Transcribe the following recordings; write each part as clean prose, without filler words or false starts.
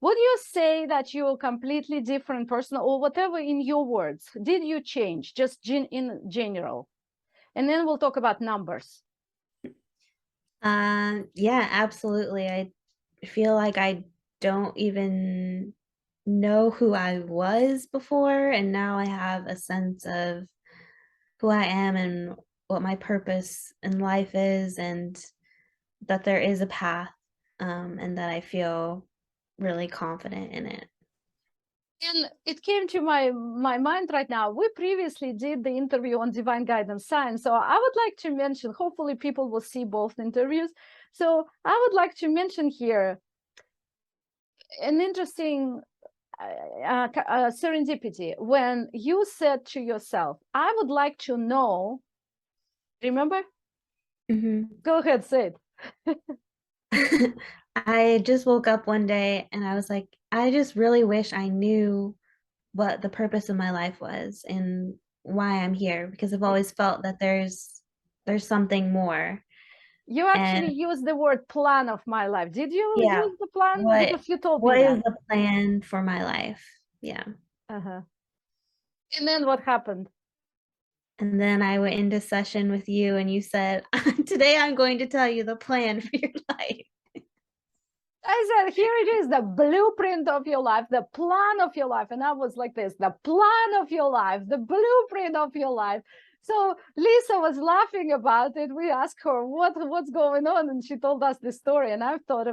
would you say that you're a completely different person, or whatever in your words? Did you change just in general? And then we'll talk about numbers. Yeah, absolutely. I feel like I don't even know who I was before, and now I have a sense of who I am and what my purpose in life is, and that there is a path, and that I feel really confident in it. And it came to my mind right now. We previously did the interview on divine guidance science. So I would like to mention, hopefully people will see both interviews. So I would like to mention here an interesting serendipity when you said to yourself, I would like to know, remember? Go ahead, say it. I just woke up one day and I was like, I just really wish I knew what the purpose of my life was and why I'm here, because I've always felt that there's something more. You And actually used the word plan of my life. Did you yeah, use the plan? what Because you told me what that. is the plan for my life? Yeah. Uh-huh. And then what happened? And then I went into session with you and you said, today I'm going to tell you the plan for your life. I said, here it is, the blueprint of your life, the plan of your life. And I was like this, the plan of your life, the blueprint of your life. So Lisa was laughing about it. We asked her what's going on, and she told us the story. And I thought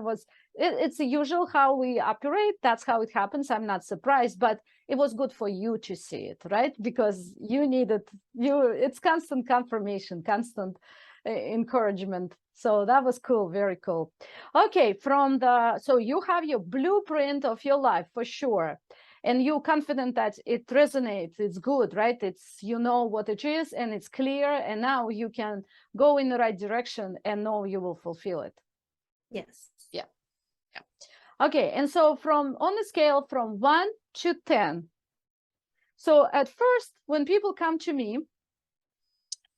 it's the usual how we operate. That's how it happens. I'm not surprised, but it was good for you to see it, right? Because you needed it's constant confirmation, constant encouragement. So that was cool, very cool. Okay, so you have your blueprint of your life for sure, and you're confident that it resonates, it's good, right? It's, you know what it is, and it's clear, and now you can go in the right direction and know you will fulfill it. Yes. Yeah. Okay, and so on a scale from 1 to 10. So at first, when people come to me,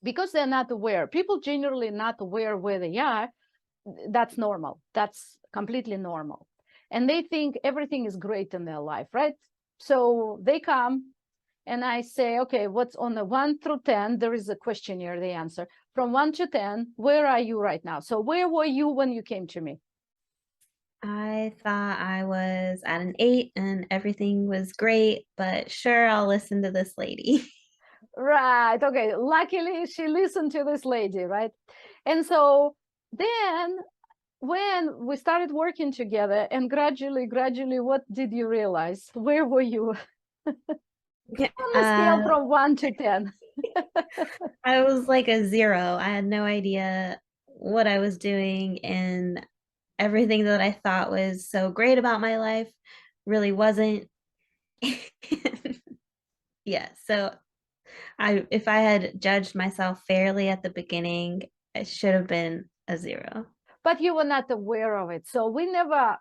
because they're not aware, people generally not aware where they are, that's normal. That's completely normal. And they think everything is great in their life, right? So they come and I say, okay, what's on the 1 through 10? There is a questionnaire, they answer. From 1 to 10, where are you right now? So where were you when you came to me? I thought I was at an 8 and everything was great, but sure, I'll listen to this lady. Right. Okay. Luckily, she listened to this lady, right? And so then when we started working together and gradually, what did you realize? Where were you on the scale Uh, from 1 to 10? I was like a 0. I had no idea what I was doing, and everything that I thought was so great about my life really wasn't. Yeah, so if I had judged myself fairly at the beginning, it should have been a 0. But you were not aware of it. So we never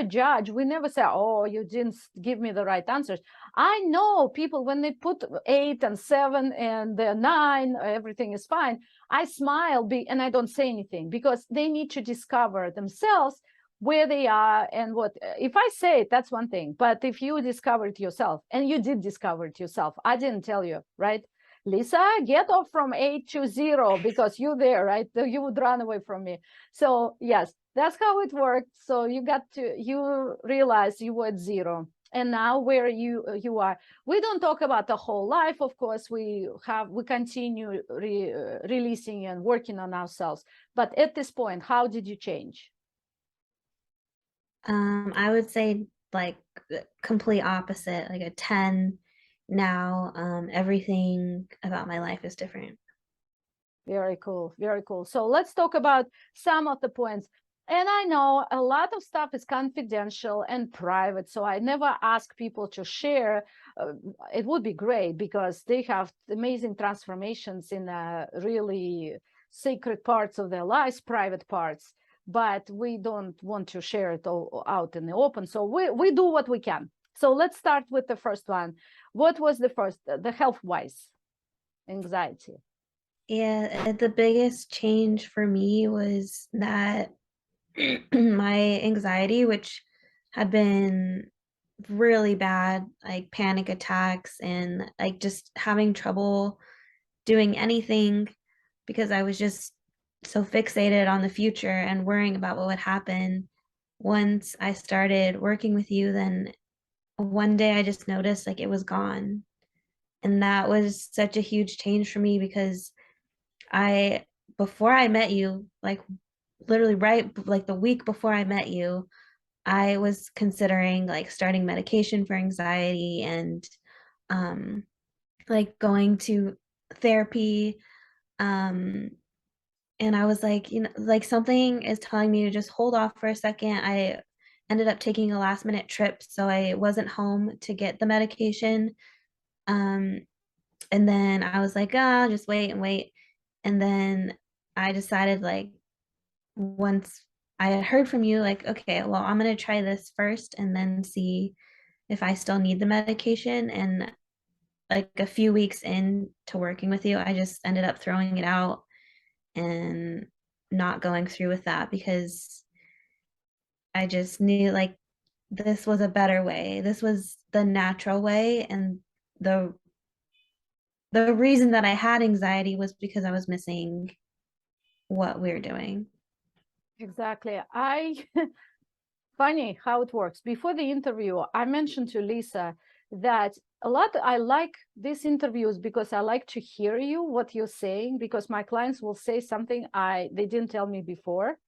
judge. We never say, oh, you didn't give me the right answers. I know people when they put 8 and 7 and 9, everything is fine. I smile and I don't say anything because they need to discover themselves where they are and what. If I say it, that's one thing. But if you discover it yourself, and you did discover it yourself, I didn't tell you, right? Lisa, get off from 8 to 0 because you're there, right? You would run away from me. So yes, that's how it worked. So you realize you were at 0. And now where you are, we don't talk about the whole life. Of course, we continue releasing and working on ourselves. But at this point, how did you change? I would say like the complete opposite, like a 10 now. Everything about my life is different. Very cool. Very cool. So let's talk about some of the points. And I know a lot of stuff is confidential and private, so I never ask people to share. It would be great because they have amazing transformations in really sacred parts of their lives, private parts, but we don't want to share it all out in the open. So we do what we can. So let's start with the first one. What was the first, the health-wise anxiety? Yeah, the biggest change for me was that my anxiety, which had been really bad, like panic attacks and like just having trouble doing anything because I was just so fixated on the future and worrying about what would happen. Once I started working with you, then one day I just noticed like it was gone. And that was such a huge change for me because I, before I met you, like literally right, like the week before I met you, I was considering like starting medication for anxiety and um like going to therapy. Um and I was like, you know, like something is telling me to just hold off for a second. I ended up taking a last minute trip, so I wasn't home to get the medication. Um and then I was like, ah, just wait and wait. And then I decided like once I had heard from you, like, okay, well, I'm gonna try this first and then see if I still need the medication. And like a few weeks into working with you, I just ended up throwing it out and not going through with that because I just knew like this was a better way. This was the natural way. And the the reason that I had anxiety was because I was missing what we are doing. Exactly. Funny how it works. Before the interview, I mentioned to Lisa that a lot I like these interviews because I like to hear you what you're saying, because my clients will say something they didn't tell me before.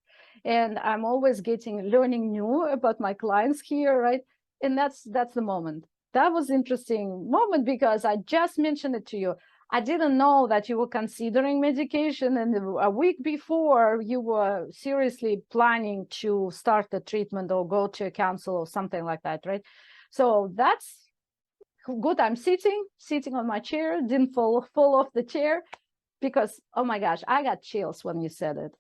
And I'm always learning new about my clients here, right? And that's the moment. That was interesting moment because I just mentioned it to you. I didn't know that you were considering medication, and a week before you were seriously planning to start the treatment or go to a counsel or something like that, right? So that's good. I'm sitting on my chair, didn't fall off the chair because, oh my gosh, I got chills when you said it,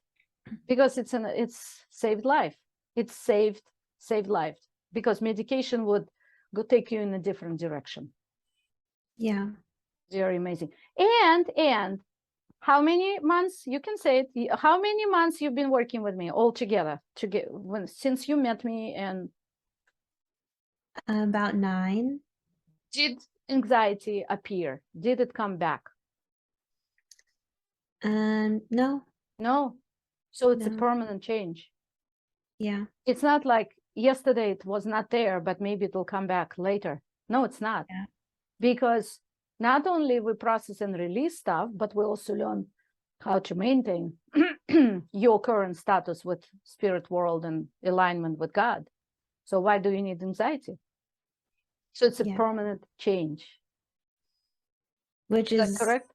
because it's saved life. It's saved life, because medication would go take you in a different direction. Yeah. Very amazing. And how many months, you can say it, how many months you've been working with me all together since you met me? And About 9. did anxiety appear? Did it come back? No, No. So it's a no. permanent change. Yeah. It's not like yesterday it was not there, but maybe it will come back later. No, it's not. Yeah. Because not only we process and release stuff, but we also learn how to maintain your current status with spirit world and alignment with God. So why do you need anxiety? So it's a Yeah. permanent change. Which Is that is, correct?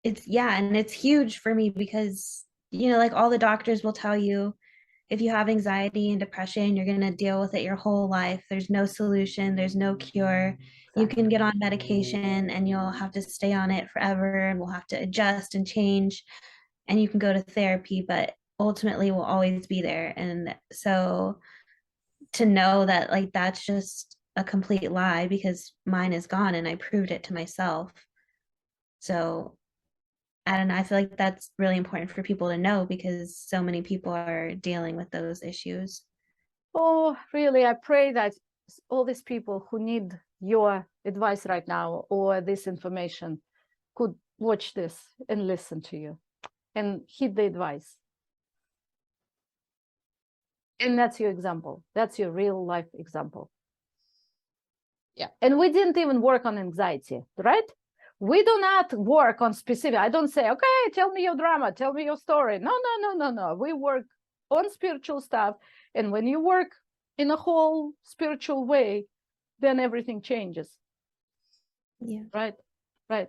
it's, yeah, and it's huge for me because, you know, like all the doctors will tell you if you have anxiety and depression, you're going to deal with it your whole life. There's no solution, there's no cure. You Exactly. can get on medication and you'll have to stay on it forever and we'll have to adjust and change. And you can go to therapy, but ultimately we'll always be there. And so to know that, like, that's just a complete lie because mine is gone and I proved it to myself. So I don't know. I feel like that's really important for people to know because so many people are dealing with those issues. Oh, really, I pray that all these people who need your advice right now or this information could watch this and listen to you and heed the advice. And that's your example. That's your real life example. Yeah. And we didn't even work on anxiety, right? We do not work on specific. I don't say, okay, tell me your drama, tell me your story. No, no, no, no, no. We work on spiritual stuff. And when you work in a whole spiritual way, then everything changes. Yeah. Right. Right.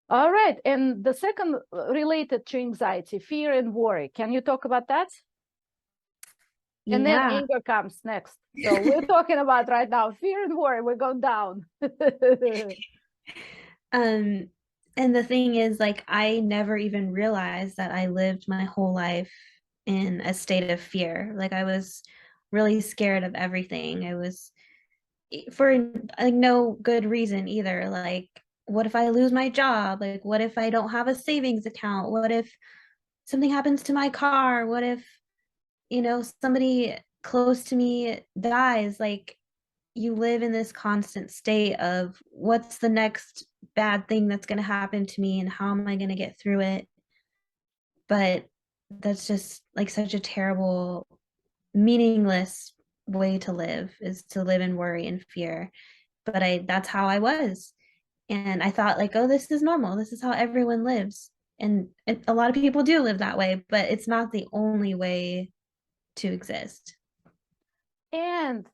All right. And the second related to anxiety, fear and worry. Can you talk about that? And then Yeah. anger comes next. So we're talking about right now fear and worry. We're going down. Um, and the thing is, like, I never even realized that I lived my whole life in a state of fear. Like, I was really scared of everything. I was for like no good reason either. Like, what if I lose my job? Like, what if I don't have a savings account? What if something happens to my car? What if, you know, somebody close to me dies, like you live in this constant state of what's the next bad thing that's going to happen to me and how am I going to get through it? But that's just like such a terrible, meaningless way to live, is to live in worry and fear. But that's how I was. And I thought like, oh, this is normal. This is how everyone lives. And a lot of people do live that way, but it's not the only way to exist. And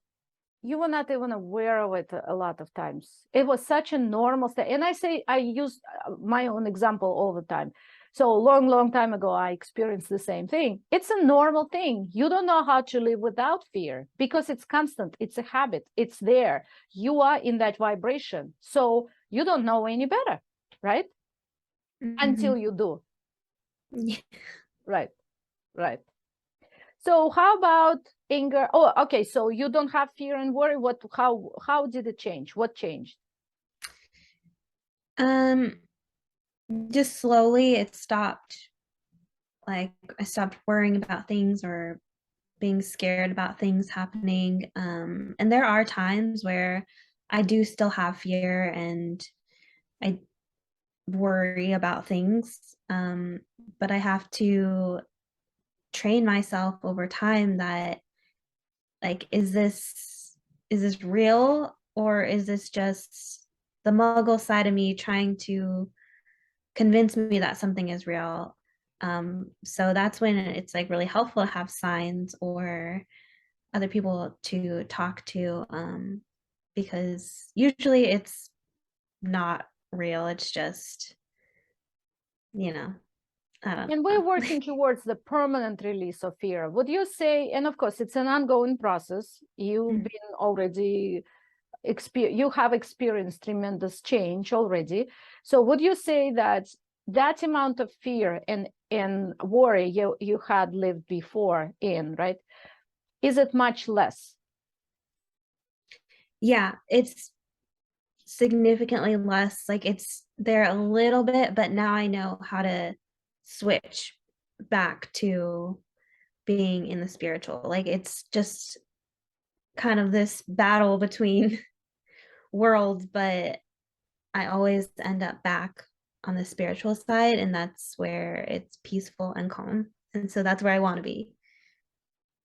you were not even aware of it a lot of times. It was such a normal thing. And I use my own example all the time. So long time ago, I experienced the same thing. It's a normal thing. You don't know how to live without fear because it's constant. It's a habit. It's there. You are in that vibration. So you don't know any better, right? Until Mhm. you do. Yeah. Right, right. So how about anger? Oh, okay. So you don't have fear and worry. How did it change? What changed? Um, just slowly it stopped. Like I stopped worrying about things or being scared about things happening. And there are times where I do still have fear and I worry about things. But I have to train myself over time that like, is this real or is this just the muggle side of me trying to convince me that something is real? So that's when it's like really helpful to have signs or other people to talk to, because usually it's not real. It's just, you know, I don't And we're know. working towards the permanent release of fear. Would you say, and of course, it's an ongoing process. You've been already you have experienced tremendous change already. So would you say that that amount of fear and worry you had lived before in, right? Is it much less? Yeah, it's significantly less. Like it's there a little bit, but now I know how to switch back to being in the spiritual. Like it's just kind of this battle between worlds, but I always end up back on the spiritual side, and that's where it's peaceful and calm. And so that's where I want to be.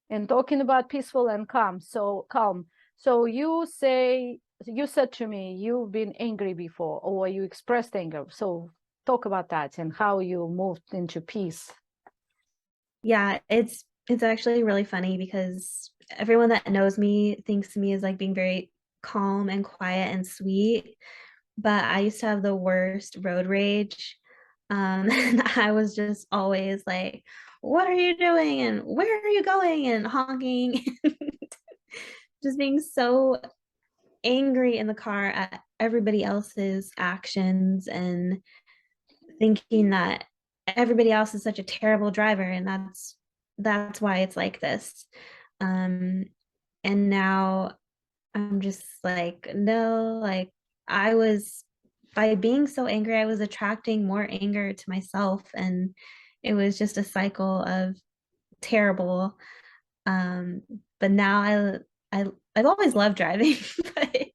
And talking about peaceful and calm, so calm. So you said to me you've been angry before, or you expressed anger. So talk about that and how you moved into peace. Yeah, it's actually really funny because everyone that knows me thinks of me as like being very calm and quiet and sweet, but I used to have the worst road rage. And I was just always like, "What are you doing? And where are you going?" and honking, just being so angry in the car at everybody else's actions and thinking that everybody else is such a terrible driver and that's why it's like this. Um, and now I'm just like, no, like I was by being so angry, I was attracting more anger to myself and it was just a cycle of terrible. Um, but now I've always loved driving, but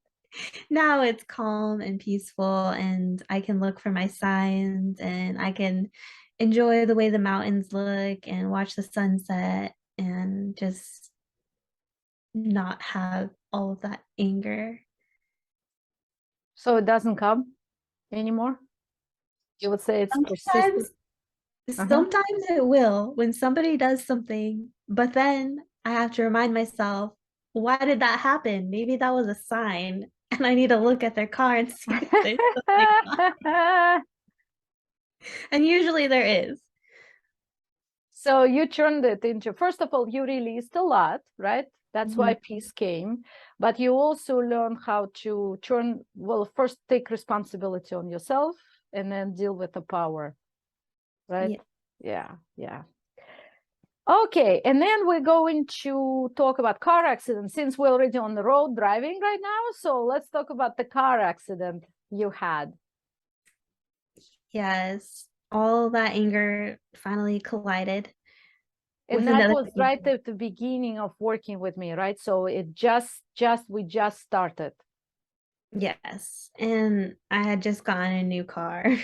now it's calm and peaceful and I can look for my signs and I can enjoy the way the mountains look and watch the sunset and just not have all of that anger. So it doesn't come anymore. You would say it's persistent. Sometimes Uh-huh. sometimes it will when somebody does something, but then I have to remind myself, why did that happen? Maybe that was a sign and I need to look at their car and see if there's something wrong. And usually there is. So you turned it into, first of all, you released a lot, right? That's why Mhm. peace came. But you also learn how to turn, well, first take responsibility on yourself and then deal with the power, right? Yeah. Yeah, yeah. Okay, and then we're going to talk about car accidents since we're already on the road driving right now. So let's talk about the car accident you had. Yes. All that anger finally collided. And with that another was right at the beginning of working with me, right? So it we just started. yes. And I had just gotten a new car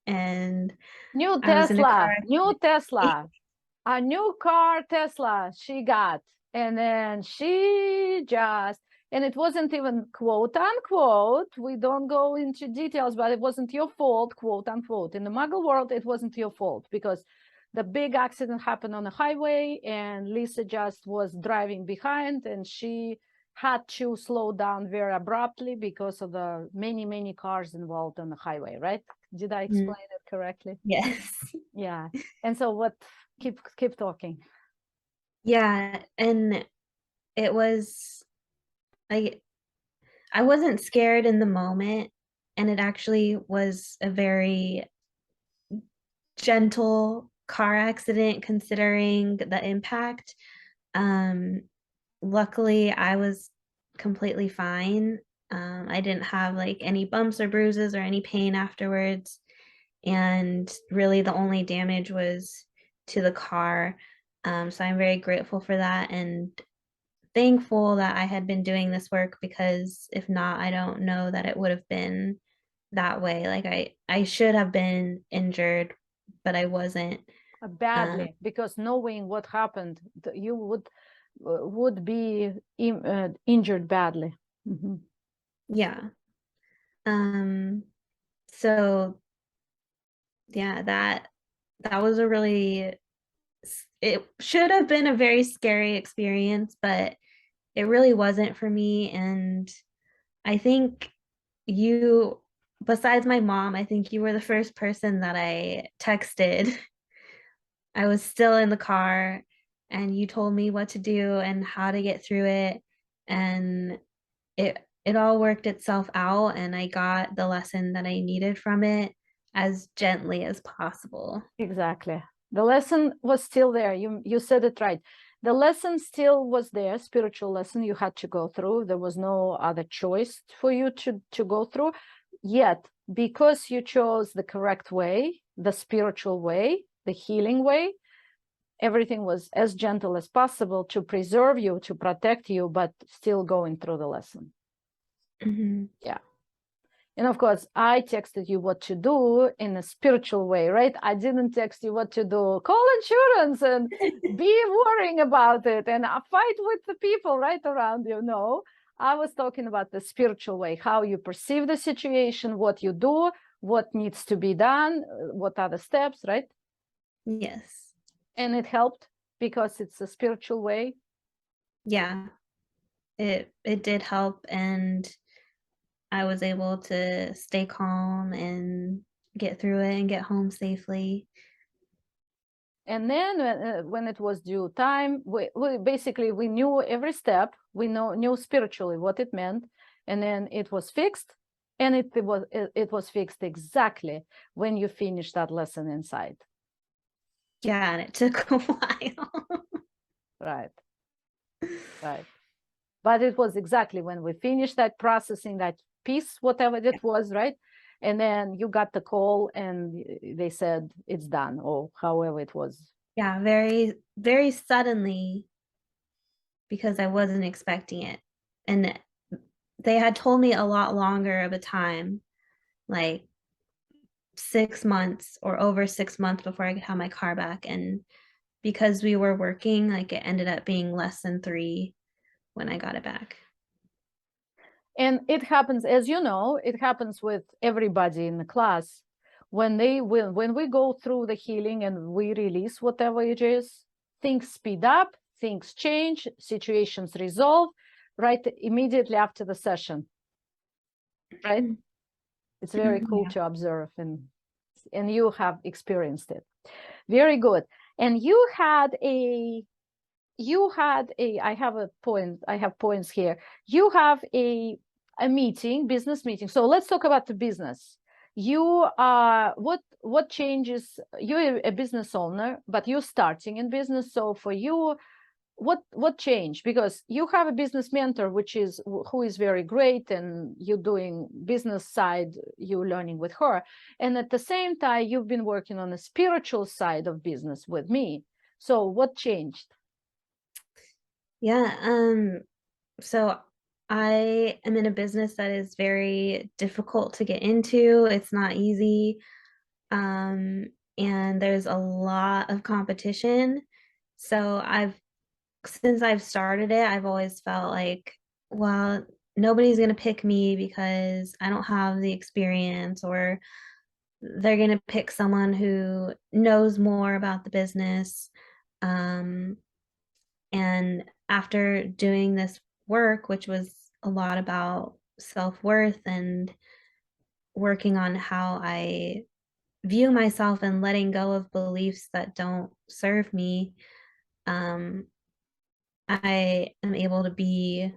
and New I was in a car accident. A new car Tesla she got. And then and it wasn't even quote unquote, we don't go into details, but it wasn't your fault, quote unquote. In the Muggle world, it wasn't your fault because the big accident happened on the highway and Lisa just was driving behind and she had to slow down very abruptly because of the many, many cars involved on the highway, right? Did I explain it correctly? Yes. Yeah. And so what, keep talking. Yeah. And it was like, I wasn't scared in the moment. And it actually was a very gentle car accident considering the impact. Um, Luckily, I was completely fine. I didn't have like any bumps or bruises or any pain afterwards. And really, the only damage was to the car. So I'm very grateful for that and thankful that I had been doing this work because if not, I don't know that it would have been that way. Like I should have been injured, but I wasn't. Badly, because knowing what happened, you would be injured badly. Mhm. Yeah. Um, so yeah, that was a really it should have been a very scary experience, but it really wasn't for me. And I think you, besides my mom, I think you were the first person that I texted. I was still in the car and you told me what to do and how to get through it. And it all worked itself out and I got the lesson that I needed from it as gently as possible. Exactly. The lesson was still there. You said it right. The lesson still was there, spiritual lesson you had to go through. There was no other choice for you to go through. Yet, because you chose the correct way, the spiritual way, the healing way, everything was as gentle as possible to preserve you, to protect you, but still going through the lesson. Mhm. Yeah. And of course, I texted you what to do in a spiritual way, right? I didn't text you what to do. Call insurance and be worrying about it and fight with the people right around you. No, I was talking about the spiritual way, how you perceive the situation, what you do, what needs to be done, what are the steps, right? Yes. And it helped because it's a spiritual way. Yeah. It did help and I was able to stay calm and get through it and get home safely. And then when it was due time, we basically we knew every step. We knew spiritually what it meant, and then it was fixed. And it was fixed exactly when you finished that lesson inside. Yeah, and it took a while. Right, right. But it was exactly when we finished that processing that piece, whatever it was, right? And then you got the call, and they said it's done, or however it was. Yeah, very, very suddenly because I wasn't expecting it. And they had told me a lot longer of a time, like 6 months or over 6 months before I could have my car back. And because we were working, like it ended up being less than 3 when I got it back. And it happens, as you know, it happens with everybody in the class. When we go through the healing and we release whatever it is, things speed up, things change, situations resolve, right immediately after the session, right? It's very cool Yeah. to observe, and you have experienced it. Very good. And I have a point, I have points here. You have a meeting, business meeting. So let's talk about the business. You are what changes, you're a business owner, but you're starting in business. So for you, what changed? Because you have a business mentor, who is very great, and you're doing business side, you're learning with her. And at the same time, you've been working on the spiritual side of business with me. So what changed? Yeah, so I am in a business that is very difficult to get into. It's not easy. Um, and there's a lot of competition. So since I've started it, I've always felt like, well, nobody's going to pick me because I don't have the experience, or they're going to pick someone who knows more about the business. Um, and after doing this work, which was a lot about self-worth and working on how I view myself and letting go of beliefs that don't serve me, um, I am able to be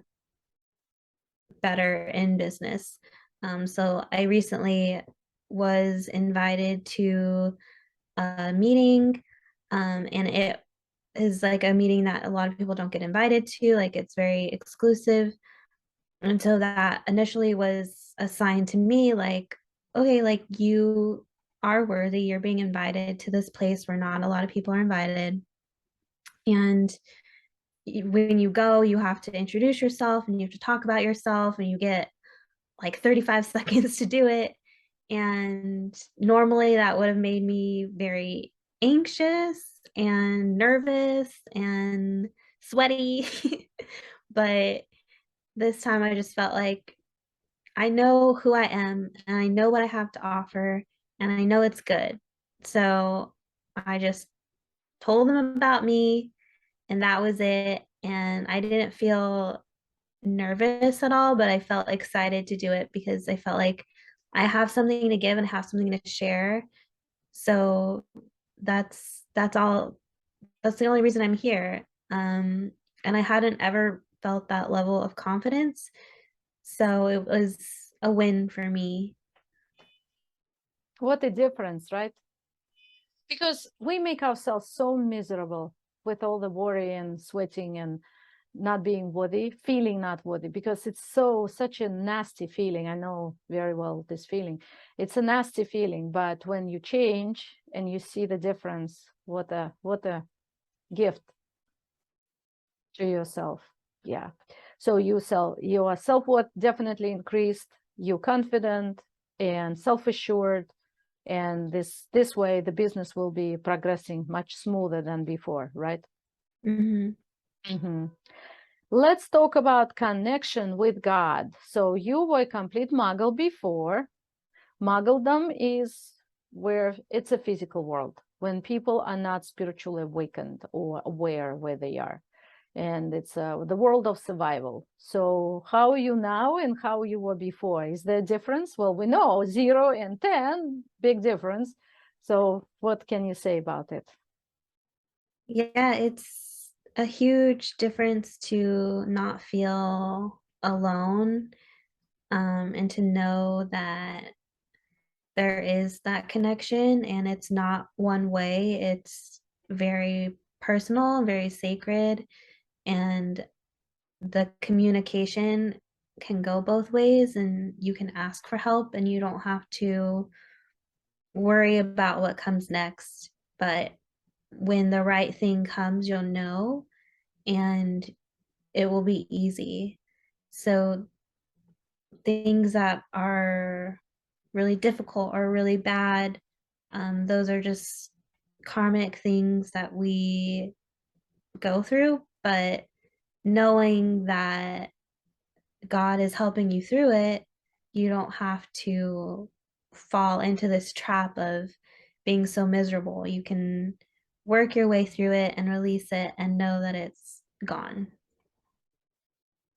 better in business. So I recently was invited to a meeting, and it is like a meeting that a lot of people don't get invited to. Like, it's very exclusive. And so that initially was assigned to me, like, okay, like, you are worthy. You're being invited to this place where not a lot of people are invited. And when you go, you have to introduce yourself and you have to talk about yourself, and you get like 35 seconds to do it. And normally that would have made me very anxious and nervous and sweaty. But this time I just felt like I know who I am and I know what I have to offer and I know it's good. So I just told them about me, and that was it. And I didn't feel nervous at all, but I felt excited to do it because I felt like I have something to give and have something to share. So that's all. That's the only reason I'm here. And I hadn't ever felt that level of confidence. So it was a win for me. What a difference, right? Because we make ourselves so miserable with all the worry and sweating and not being worthy, feeling not worthy, because it's such a nasty feeling. I know very well this feeling. It's a nasty feeling, but when you change and you see the difference, what a gift to yourself. Yeah. So your self-worth definitely increased, you're confident and self-assured, and this way the business will be progressing much smoother than before, right? Hmm. Let's talk about connection with God. So you were a complete muggle before. Muggledom is where it's a physical world, when people are not spiritually awakened or aware where they are. And it's the world of survival. So how are you now and how you were before? Is there a difference? Well, we know 0 and 10, big difference. So what can you say about it? Yeah, it's a huge difference to not feel alone, and to know that there is that connection and it's not one way. It's very personal, very sacred, and the communication can go both ways, and you can ask for help and you don't have to worry about what comes next. But when the right thing comes, you'll know, and it will be easy. So things that are really difficult or really bad, those are just karmic things that we go through. But knowing that God is helping you through it, you don't have to fall into this trap of being so miserable. You can work your way through it and release it and know that it's gone.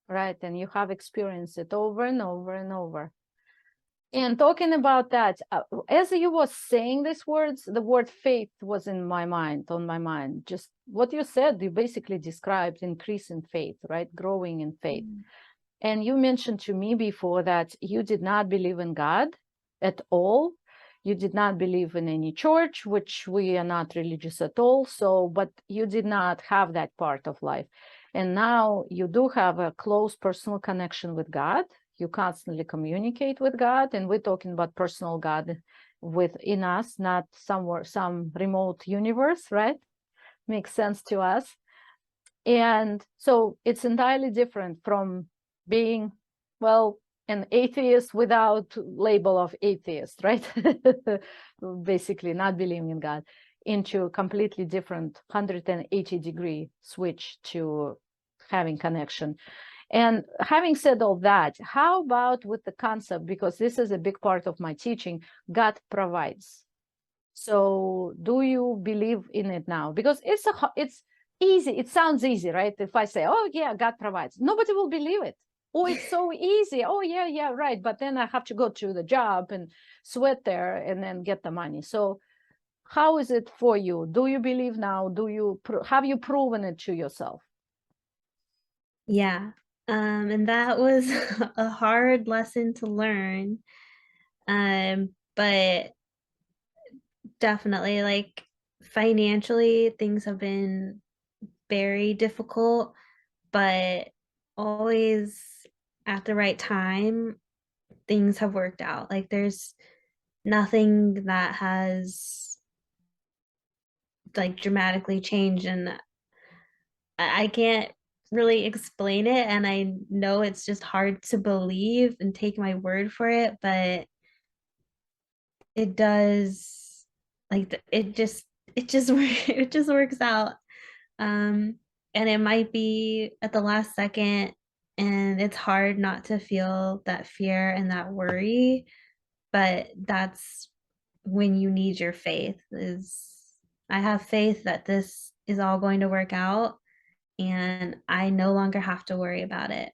Right. And you have experienced it over and over and over. And talking about that, as you were saying these words, the word faith was in my mind, on my mind. Just what you said, you basically described increase in faith, right? Growing in faith. And you mentioned to me before that you did not believe in God at all. You did not believe in any church, which we are not religious at all. So, but you did not have that part of life. And now you do have a close personal connection with God. You constantly communicate with God. And we're talking about personal God within us, not somewhere, some remote universe, right? makes sense to us. And so it's entirely different from being, well, an atheist without label of atheist, right? Basically not believing in God, into a completely different 180-degree switch to having connection. And having said all that, how about with the concept, because this is a big part of my teaching, God provides. So do you believe in it now? Because it's easy. It sounds easy, right? If I say, oh yeah, God provides, nobody will believe it. Oh, it's so easy. Oh yeah, right. But then I have to go to the job and sweat there and then get the money. So how is it for you? Do you believe now? Have you proven it to yourself? Yeah. And that was a hard lesson to learn. But definitely, like, financially, things have been very difficult, but always at the right time, things have worked out. Like, there's nothing that has, like, dramatically changed, and I can't really explain it, and I know it's just hard to believe and take my word for it, but it does, like, it just it just works out. Um, and it might be at the last second, and it's hard not to feel that fear and that worry, but that's when you need your faith. Is I have faith that this is all going to work out, and I no longer have to worry about it.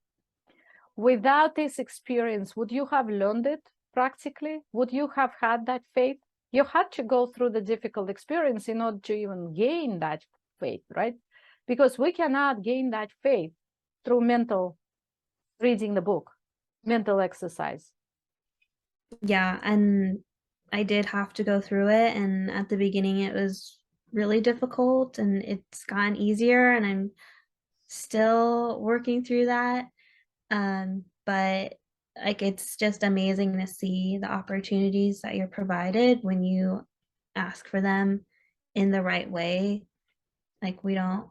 Without this experience, would you have learned it practically? Would you have had that faith? You had to go through the difficult experience in order to even gain that faith, right? Because we cannot gain that faith through mental reading the book, mental exercise. Yeah, and I did have to go through it, and at the beginning it was really difficult, and it's gotten easier, and I'm still working through that. But like, it's just amazing to see the opportunities that you're provided when you ask for them in the right way. Like, we don't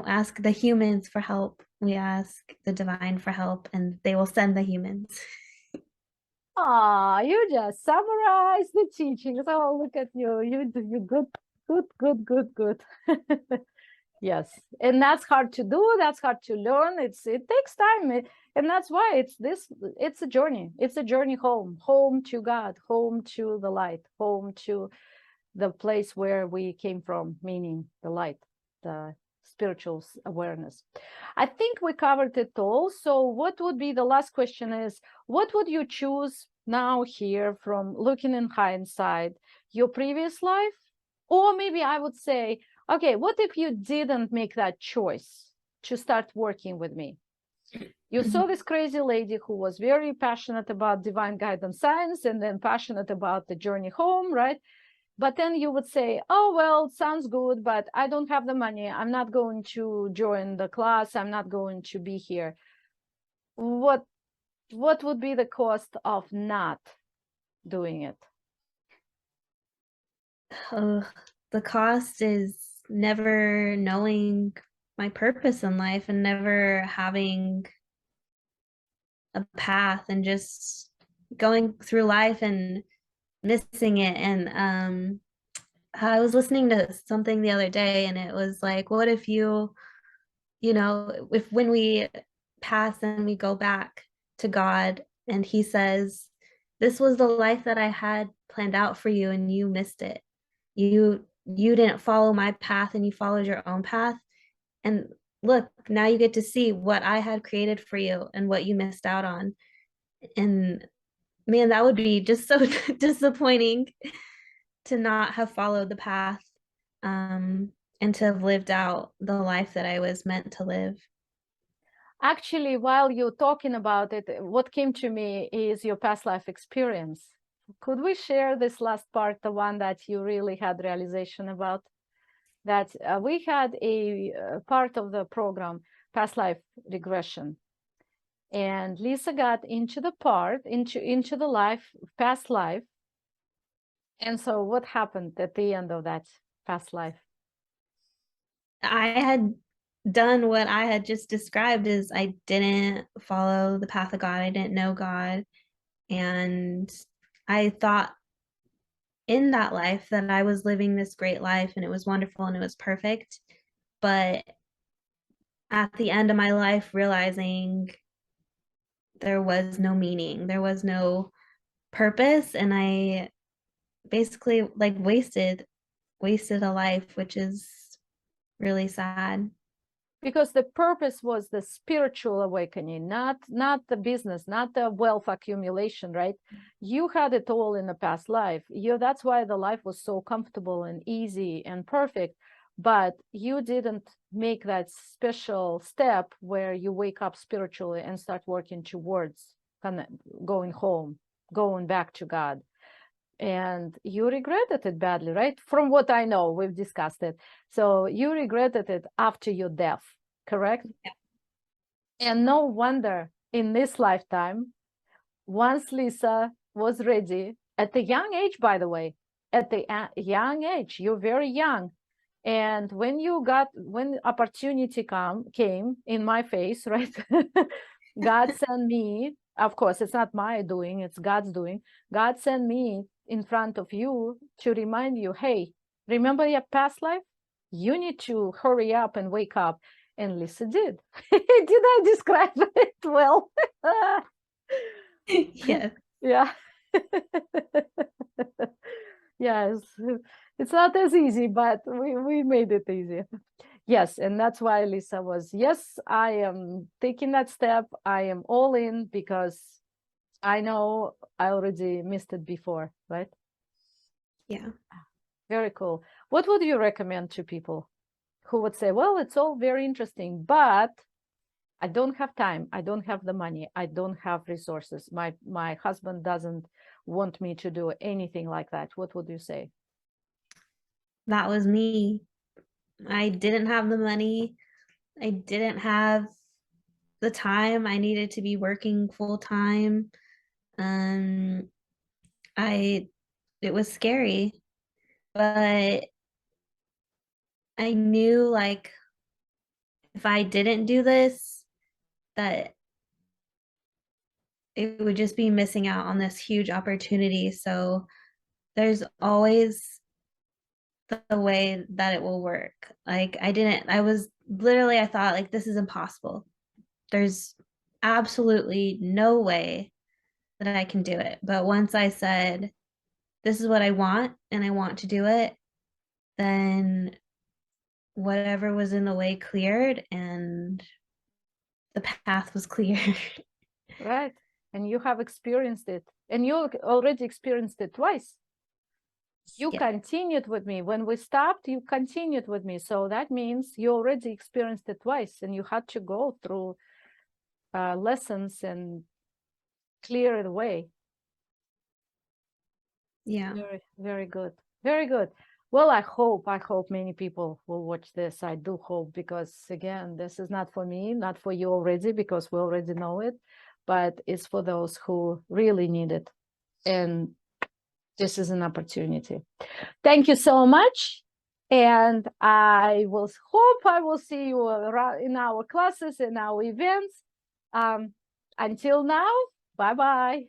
ask the humans for help. We ask the divine for help, and they will send the humans. Ah, you just summarized the teachings. Oh, look at you. You good, good, good, good, good. Yes, and that's hard to do. That's hard to learn. It takes time, and that's why it's a journey. It's a journey home, home to God, home to the light, home to the place where we came from, meaning the light, the spiritual awareness. I think we covered it all. So what would be the last question is, what would you choose now here from looking in hindsight, your previous life? Or maybe I would say, okay, what if you didn't make that choice to start working with me? You saw this crazy lady who was very passionate about divine guidance science and then passionate about the journey home, right? But then you would say, oh, well, sounds good, but I don't have the money. I'm not going to join the class. I'm not going to be here. What would be the cost of not doing it? Ugh, the cost is never knowing my purpose in life and never having a path, and just going through life and missing it. And I was listening to something the other day, and it was like, what if if when we pass and we go back to God, and he says, this was the life that I had planned out for you, and you missed it. You didn't follow my path, and you followed your own path. And look, now you get to see what I had created for you and what you missed out on. And man, that would be just so disappointing to not have followed the path, and to have lived out the life that I was meant to live. Actually, while you're talking about it, what came to me is your past life experience. Could we share this last part, the one that you really had realization about? That we had a part of the program, past life regression. And Lisa got into the part, into the life, past life. And so what happened at the end of that past life? I had done what I had just described is I didn't follow the path of God. I didn't know God. And I thought in that life that I was living this great life and it was wonderful and it was perfect. But at the end of my life, realizing there was no meaning, there was no purpose, and I basically like wasted a life, which is really sad. Because the purpose was the spiritual awakening, not the business, not the wealth accumulation, right? You had it all in the past life. That's why the life was so comfortable and easy and perfect, but you didn't make that special step where you wake up spiritually and start working towards going home, going back to God. And you regretted it badly, right? From what I know, we've discussed it. So you regretted it after your death, correct? Yeah. And no wonder in this lifetime, once Lisa was ready, at the young age, by the way, at the young age, you're very young. And when opportunity came in my face, right? God sent me, of course, it's not my doing, it's God's doing. God sent me in front of you to remind you, hey, remember your past life? You need to hurry up and wake up. And Lisa did. Did I describe it well? Yeah. Yeah. Yes. It's not as easy, but we made it easy. Yes, and that's why Lisa was, yes, I am taking that step. I am all in because I know I already missed it before, right? Yeah. Very cool. What would you recommend to people who would say, well, it's all very interesting, but I don't have time. I don't have the money. I don't have resources. My husband doesn't want me to do anything like that. What would you say? That was me. I didn't have the money. I didn't have the time. I needed to be working full time. Um, I it was scary, but I knew like if I didn't do this, that it would just be missing out on this huge opportunity. So there's always the way that it will work. Like I was literally, I thought like this is impossible. There's absolutely no way that I can do it. But once I said, this is what I want and I want to do it, then whatever was in the way cleared and the path was clear. Right. And you have experienced it. And you already experienced it twice. You Yeah. continued with me. When we stopped, you continued with me. So that means you already experienced it twice and you had to go through lessons and clear the way. Yeah. Very, very good. Very good. Well, I hope many people will watch this. I do hope, because again, this is not for me, not for you already, because we already know it, but it's for those who really need it. And this is an opportunity. Thank you so much. And I will hope I will see you in our classes, in our events. Until now, bye-bye.